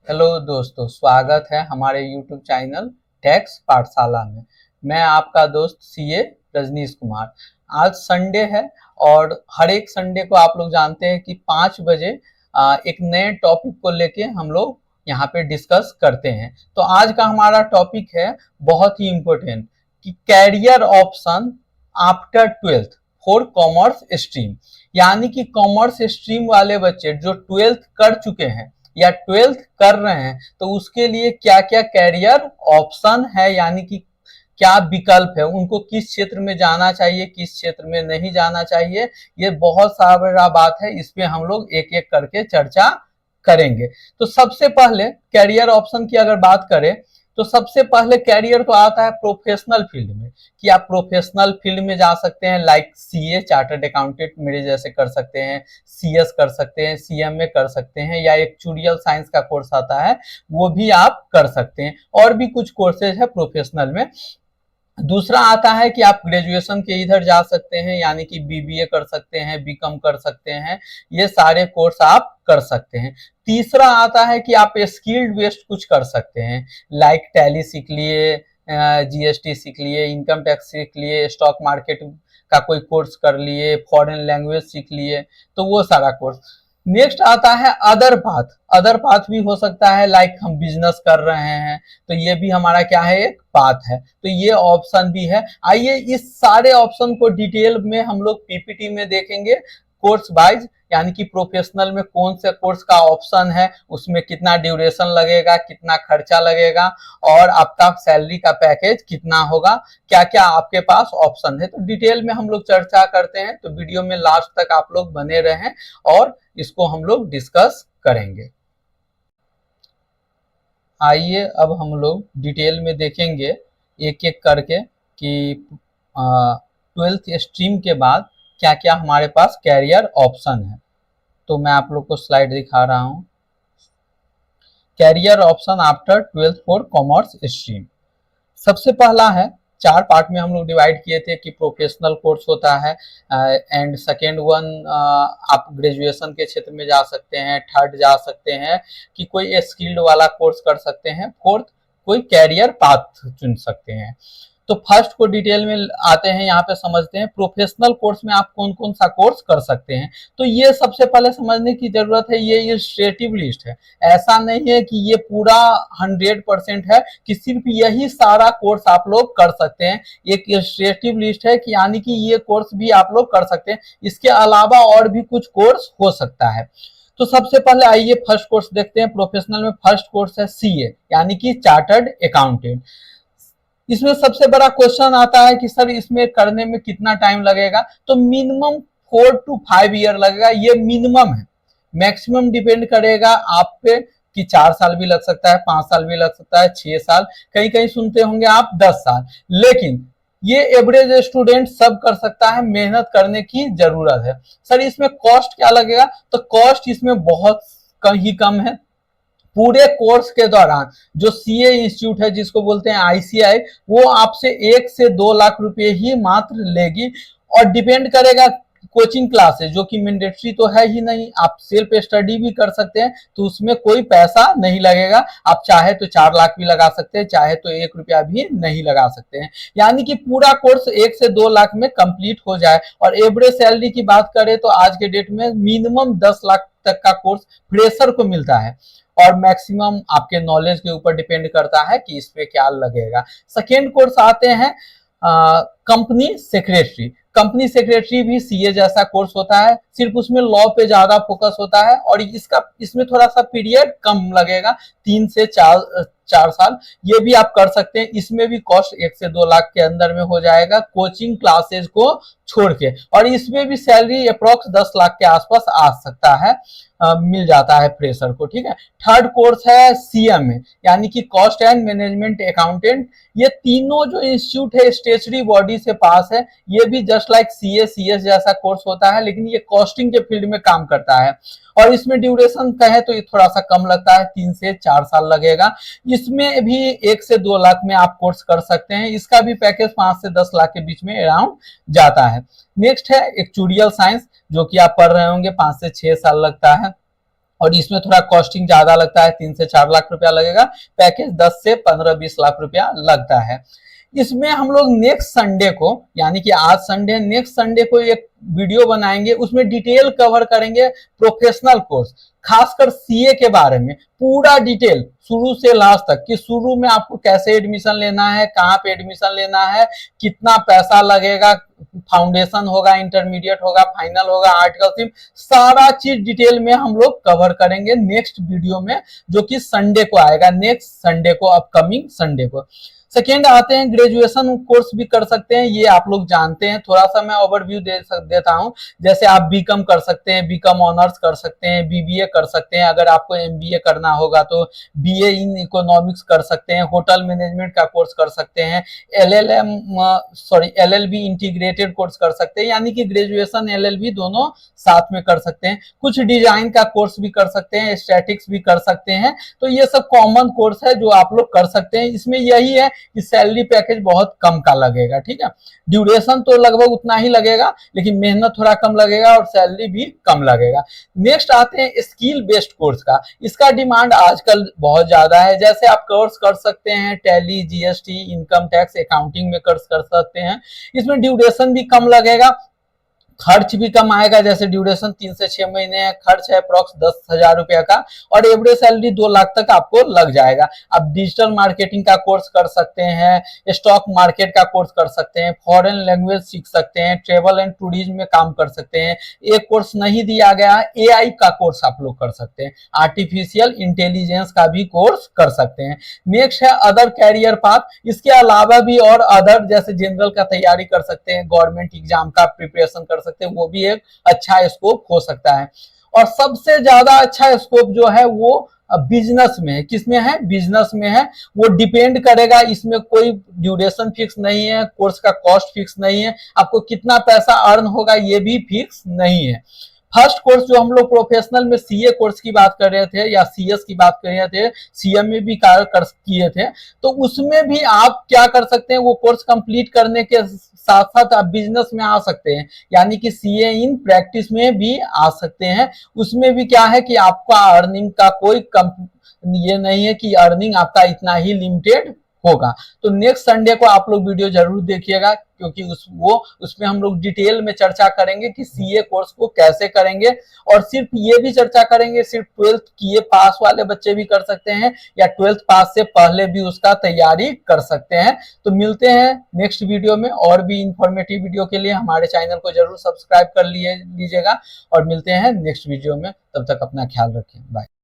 Hello दोस्तों, स्वागत है हमारे YouTube चैनल टैक्स पाठशाला में। मैं आपका दोस्त सीए रजनीश कुमार। आज संडे है और हर एक संडे को आप लोग जानते हैं कि 5 बजे एक नए टॉपिक को लेके हम लोग यहाँ पे डिस्कस करते हैं। तो आज का हमारा टॉपिक है बहुत ही इम्पोर्टेंट कि career option after 12th for commerce stream. यानी कि कॉमर्स स्ट्रीम वाले बच्चे जो 12th कर चुके हैं या 12th कर रहे हैं तो उसके लिए क्या क्या कैरियर ऑप्शन है, यानी कि क्या विकल्प है, उनको किस क्षेत्र में जाना चाहिए, किस क्षेत्र में नहीं जाना चाहिए। ये बहुत सारा बात है, इस पे हम लोग एक एक करके चर्चा करेंगे। तो सबसे पहले कैरियर ऑप्शन की अगर बात करें तो सबसे पहले कैरियर तो आता है प्रोफेशनल फील्ड में, कि आप प्रोफेशनल फील्ड में जा सकते हैं। लाइक सीए चार्टर्ड अकाउंटेंट मेरे जैसे कर सकते हैं, सीएस कर सकते हैं, सीएमए कर सकते हैं, या एक्चुरियल साइंस का कोर्स आता है वो भी आप कर सकते हैं। और भी कुछ कोर्सेज है प्रोफेशनल में। दूसरा आता है कि आप ग्रेजुएशन के इधर जा सकते हैं, यानी कि बीबीए कर सकते हैं, बीकॉम कर सकते हैं, ये सारे कोर्स आप कर सकते हैं। तीसरा आता है कि आप स्किल्ड बेस्ड कुछ कर सकते हैं, लाइक टैली सीख लिए, जीएसटी सीख लिए, इनकम टैक्स सीख लिए, स्टॉक मार्केट का कोई कोर्स कर लिए, फॉरेन लैंग्वेज सीख लिए, तो वो सारा कोर्स। नेक्स्ट आता है अदर पाथ। अदर पाथ भी हो सकता है, लाइक हम बिजनेस कर रहे हैं तो ये भी हमारा क्या है, एक पाथ है, तो ये ऑप्शन भी है। आइए इस सारे ऑप्शन को डिटेल में हम लोग पीपीटी में देखेंगे कोर्स वाइज, यानी कि प्रोफेशनल में कौन से कोर्स का ऑप्शन है, उसमें कितना ड्यूरेशन लगेगा, कितना खर्चा लगेगा, और आपका सैलरी का पैकेज कितना होगा, क्या क्या आपके पास ऑप्शन है। तो डिटेल में हम लोग चर्चा करते हैं, तो वीडियो में लास्ट तक आप लोग बने रहें और इसको हम लोग डिस्कस करेंगे। आइए अब हम लोग डिटेल में देखेंगे एक एक करके कि 12th स्ट्रीम के बाद क्या क्या हमारे पास कैरियर ऑप्शन है। तो मैं आप लोग को स्लाइड दिखा रहा हूं। Career option after 12th for commerce stream. सबसे पहला है, 4 पार्ट में हम लोग डिवाइड किए थे कि प्रोफेशनल कोर्स होता है, एंड सेकेंड वन आप ग्रेजुएशन के क्षेत्र में जा सकते हैं, थर्ड जा सकते हैं कि कोई स्किल्ड वाला कोर्स कर सकते हैं, फोर्थ कोई कैरियर पाथ चुन सकते हैं। तो फर्स्ट को डिटेल में आते हैं, यहाँ पे समझते हैं प्रोफेशनल कोर्स में आप कौन कौन सा कोर्स कर सकते हैं। तो ये सबसे पहले समझने की जरूरत है, ये इलस्ट्रेटिव लिस्ट है। ऐसा नहीं है कि ये पूरा 100% है कि सिर्फ यही सारा कोर्स आप लोग कर सकते हैं। एक इलस्ट्रेटिव लिस्ट है कि यानी कि ये कोर्स भी आप लोग कर सकते हैं, इसके अलावा और भी कुछ कोर्स हो सकता है। तो सबसे पहले आइए फर्स्ट कोर्स देखते हैं। प्रोफेशनल में फर्स्ट कोर्स है सीए, यानी कि चार्टर्ड अकाउंटेंट। इसमें सबसे बड़ा क्वेश्चन आता है कि सर इसमें करने में कितना टाइम लगेगा। तो मिनिमम 4 to 5 ईयर लगेगा, ये मिनिमम है। मैक्सिमम डिपेंड करेगा आप पे कि 4 साल भी लग सकता है, 5 साल भी लग सकता है, 6 साल, कहीं कहीं सुनते होंगे आप 10 साल। लेकिन ये एवरेज स्टूडेंट सब कर सकता है, मेहनत करने की जरूरत है। सर इसमें कॉस्ट क्या लगेगा, तो कॉस्ट इसमें बहुत ही कम है। पूरे कोर्स के दौरान जो सीए इंस्टीट्यूट है, जिसको बोलते हैं आईसीआई, वो आपसे 1 से 2 लाख रुपए ही मात्र लेगी। और डिपेंड करेगा कोचिंग क्लासेस, जो कि मैंडेटरी तो है ही नहीं, आप सेल्फ स्टडी भी कर सकते हैं, तो उसमें कोई पैसा नहीं लगेगा। आप चाहे तो 4 लाख भी लगा सकते हैं, चाहे तो 1 रुपया भी नहीं लगा सकते हैं। यानी कि पूरा कोर्स 1 से 2 लाख में कंप्लीट हो जाए। और एवरेज सैलरी की बात करें तो आज के डेट में मिनिमम 10 लाख तक का कोर्स फ्रेशर को मिलता है, और मैक्सिमम आपके नॉलेज के ऊपर डिपेंड करता है कि इस पे क्या लगेगा। सेकेंड कोर्स आते हैं कंपनी सेक्रेटरी। कंपनी सेक्रेटरी भी सीए जैसा कोर्स होता है, सिर्फ उसमें लॉ पे ज्यादा फोकस होता है, और इसमें थोड़ा सा पीरियड कम लगेगा, 3 से 4 साल। ये भी आप कर सकते हैं। इसमें भी कॉस्ट 1 से 2 लाख के अंदर में हो जाएगा, कोचिंग क्लासेस को छोड़ के। और इसमें भी सैलरी अप्रोक्स 10 लाख के आसपास आ सकता है, मिल जाता है फ्रेशर को। ठीक है। थर्ड कोर्स है सीएमए, यानी कि कॉस्ट एंड मैनेजमेंट अकाउंटेंट। ये तीनों जो इंस्टीट्यूट है स्टेचुटरी बॉडी से पास है। ये भी जस्ट लाइक सीए सीएस जैसा कोर्स होता है, लेकिन ये कॉस्टिंग के फील्ड में काम करता है। और इसमें ड्यूरेशन कहे तो ये थोड़ा सा कम लगता है, 3 से 4 साल लगेगा। इसमें भी 1 से 2 लाख में आप कोर्स कर सकते हैं। इसका भी पैकेज 5 से 10 लाख के बीच में अराउंड जाता है। नेक्स्ट है एक्चुरियल साइंस, जो कि आप पढ़ रहे होंगे, 5 से 6 साल लगता है। और इसमें थोड़ा कॉस्टिंग ज्यादा लगता है, 3 से 4 लाख रुपया लगेगा। पैकेज 10 से 15-20 लाख रुपया लगता है। इसमें हम लोग नेक्स्ट संडे को, यानी कि आज संडे, नेक्स्ट संडे को एक वीडियो बनाएंगे, उसमें डिटेल कवर करेंगे प्रोफेशनल कोर्स, खासकर सीए के बारे में पूरा डिटेल शुरू से लास्ट तक, कि शुरू में आपको कैसे एडमिशन लेना है, कहाँ पे एडमिशन लेना है, कितना पैसा लगेगा, फाउंडेशन होगा, इंटरमीडिएट होगा, फाइनल होगा, आर्टिकल सिम, सारा चीज डिटेल में हम लोग कवर करेंगे नेक्स्ट वीडियो में, जो कि संडे को आएगा, नेक्स्ट संडे को, अपकमिंग संडे को। सेकेंड आते हैं, ग्रेजुएशन कोर्स भी कर सकते हैं, ये आप लोग जानते हैं, थोड़ा सा मैं ओवरव्यू देता हूं। जैसे आप बीकॉम कर सकते हैं, बीकॉम ऑनर्स कर सकते हैं, बीबीए कर सकते हैं, अगर आपको एमबीए करना होगा तो बीए इन इकोनॉमिक्स कर सकते हैं, होटल मैनेजमेंट का कोर्स कर सकते हैं, एलएलबी इंटीग्रेटेड कोर्स कर सकते हैं, यानी कि ग्रेजुएशन एलएलबी दोनों साथ में कर सकते हैं। कुछ डिजाइन का कोर्स भी कर सकते हैं, स्टैटिक्स भी कर सकते हैं। तो ये सब कॉमन कोर्स है जो आप लोग कर सकते हैं। इसमें यही है कि सैलरी पैकेज बहुत कम का लगेगा, ठीक है। ड्यूरेशन तो लगभग उतना ही लगेगा, लेकिन मेहनत थोड़ा कम लगेगा और सैलरी भी कम लगेगा। नेक्स्ट आते हैं स्किल बेस्ड कोर्स का। इसका डिमांड आजकल बहुत ज्यादा है। जैसे आप कोर्स कर सकते हैं tally, GST, income tax, accounting में कोर्स कर सकते हैं। इसमें ड्यूरेशन भी कम लगेगा, खर्च भी कम आएगा। जैसे ड्यूरेशन 3 से 6 महीने है, खर्च है अप्रॉक्स 10,000 रुपया का, और एवरेज सैलरी 2 लाख तक आपको लग जाएगा। आप डिजिटल मार्केटिंग का कोर्स कर सकते हैं, स्टॉक मार्केट का कोर्स कर सकते हैं, फॉरेन लैंग्वेज सीख सकते हैं, ट्रेवल एंड टूरिज्म में काम कर सकते हैं। एक कोर्स नहीं दिया गया, एआई का कोर्स आप लोग कर सकते हैं, आर्टिफिशियल इंटेलिजेंस का भी कोर्स कर सकते हैं। नेक्स्ट है अदर कैरियर पाथ। इसके अलावा भी और अदर, जैसे जनरल का तैयारी कर सकते हैं, गवर्नमेंट एग्जाम का प्रिपरेशन कर सकते हैं, वो भी एक अच्छा स्कोप हो सकता है। और सबसे ज्यादा अच्छा स्कोप जो है वो बिजनेस में है। किसमें है? बिजनेस में है। वो डिपेंड करेगा, इसमें कोई ड्यूरेशन फिक्स नहीं है, कोर्स का कॉस्ट फिक्स नहीं है, आपको कितना पैसा अर्न होगा ये भी फिक्स नहीं है। फर्स्ट कोर्स जो हम लोग प्रोफेशनल में सीए कोर्स की बात कर रहे थे या सीएस की बात कर रहे थे, सीएम में भी कार्य कर किए थे, तो उसमें भी आप क्या कर सकते हैं, वो कोर्स कंप्लीट करने के साथ साथ आप बिजनेस में आ सकते हैं, यानी कि सीए इन प्रैक्टिस में भी आ सकते हैं। उसमें भी क्या है कि आपका अर्निंग का कोई ये नहीं है कि अर्निंग आपका इतना ही लिमिटेड होगा। तो नेक्स्ट संडे को आप लोग वीडियो जरूर देखिएगा, क्योंकि उसमें हम लोग डिटेल में चर्चा करेंगे कि सीए कोर्स को कैसे करेंगे। और सिर्फ ये भी चर्चा करेंगे, सिर्फ 12th किए पास वाले बच्चे भी कर सकते हैं या 12th पास से पहले भी उसका तैयारी कर सकते हैं। तो मिलते हैं नेक्स्ट वीडियो में। और भी इंफॉर्मेटिव वीडियो के लिए हमारे चैनल को जरूर सब्सक्राइब कर लीजिएगा, और मिलते हैं नेक्स्ट वीडियो में। तब तक अपना ख्याल रखें, बाय।